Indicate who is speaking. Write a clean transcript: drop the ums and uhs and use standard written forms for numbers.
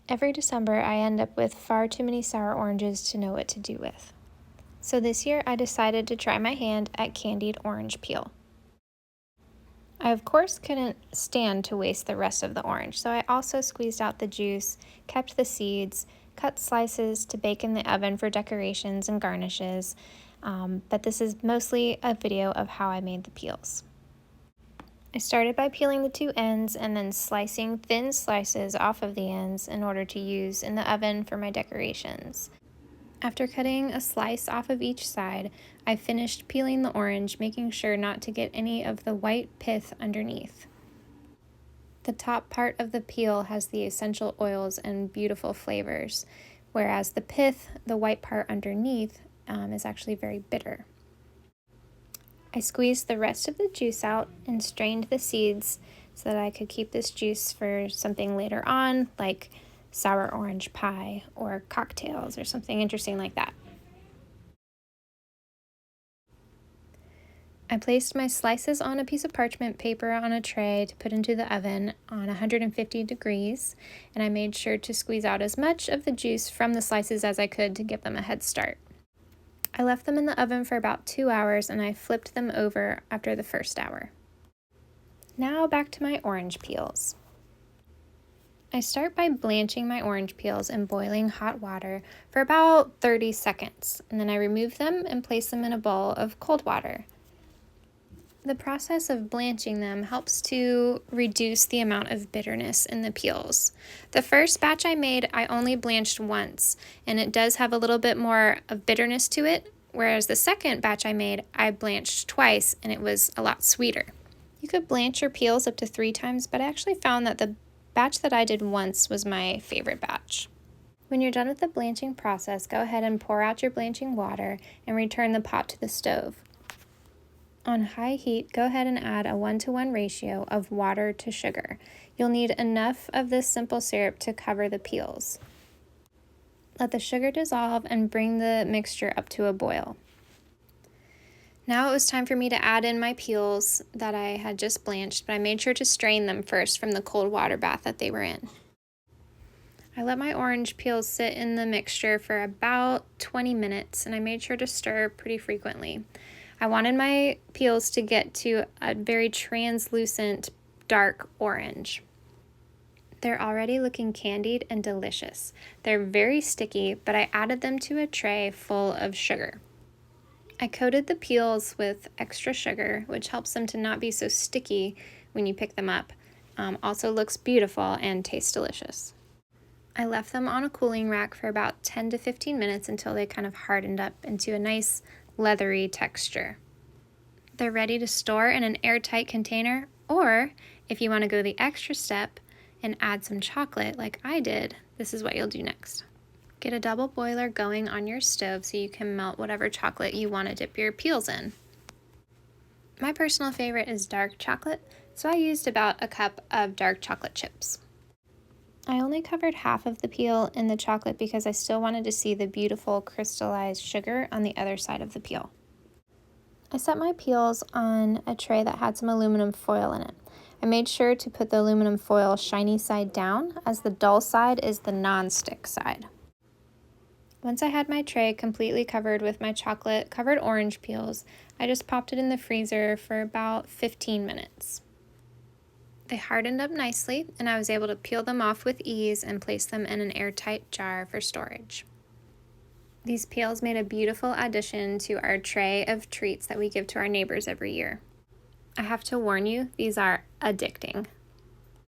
Speaker 1: Every December, I end up with far too many sour oranges to know what to do with. So this year, I decided to try my hand at candied orange peel. I, of course, couldn't stand to waste the rest of the orange, so I also squeezed out the juice, kept the seeds, cut slices to bake in the oven for decorations and garnishes, but this is mostly a video of how I made the peels. I started by peeling the two ends and then slicing thin slices off of the ends in order to use in the oven for my decorations. After cutting a slice off of each side, I finished peeling the orange, making sure not to get any of the white pith underneath. The top part of the peel has the essential oils and beautiful flavors, whereas the pith, the white part underneath, is actually very bitter. I squeezed the rest of the juice out and strained the seeds so that I could keep this juice for something later on, like sour orange pie or cocktails or something interesting like that. I placed my slices on a piece of parchment paper on a tray to put into the oven on 150 degrees, and I made sure to squeeze out as much of the juice from the slices as I could to give them a head start. I left them in the oven for about 2 hours and I flipped them over after the first hour. Now back to my orange peels. I start by blanching my orange peels in boiling hot water for about 30 seconds, and then I remove them and place them in a bowl of cold water. The process of blanching them helps to reduce the amount of bitterness in the peels. The first batch I made, I only blanched once, and it does have a little bit more of bitterness to it, whereas the second batch I made, I blanched twice, and it was a lot sweeter. You could blanch your peels up to 3 times, but I actually found that the batch that I did once was my favorite batch. When you're done with the blanching process, go ahead and pour out your blanching water and return the pot to the stove. On high heat, go ahead and add a 1-to-1 ratio of water to sugar. You'll need enough of this simple syrup to cover the peels. Let the sugar dissolve and bring the mixture up to a boil. Now it was time for me to add in my peels that I had just blanched, but I made sure to strain them first from the cold water bath that they were in. I let my orange peels sit in the mixture for about 20 minutes, and I made sure to stir pretty frequently. I wanted my peels to get to a very translucent, dark orange. They're already looking candied and delicious. They're very sticky, but I added them to a tray full of sugar. I coated the peels with extra sugar, which helps them to not be so sticky when you pick them up. Also looks beautiful and tastes delicious. I left them on a cooling rack for about 10 to 15 minutes until they kind of hardened up into a nice leathery texture. They're ready to store in an airtight container, or if you want to go the extra step and add some chocolate like I did, this is what you'll do next. Get a double boiler going on your stove so you can melt whatever chocolate you want to dip your peels in. My personal favorite is dark chocolate, so I used about a cup of dark chocolate chips. I only covered half of the peel in the chocolate because I still wanted to see the beautiful crystallized sugar on the other side of the peel. I set my peels on a tray that had some aluminum foil in it. I made sure to put the aluminum foil shiny side down, as the dull side is the non-stick side. Once I had my tray completely covered with my chocolate-covered orange peels, I just popped it in the freezer for about 15 minutes. They hardened up nicely, and I was able to peel them off with ease and place them in an airtight jar for storage. These peels made a beautiful addition to our tray of treats that we give to our neighbors every year. I have to warn you, these are addicting.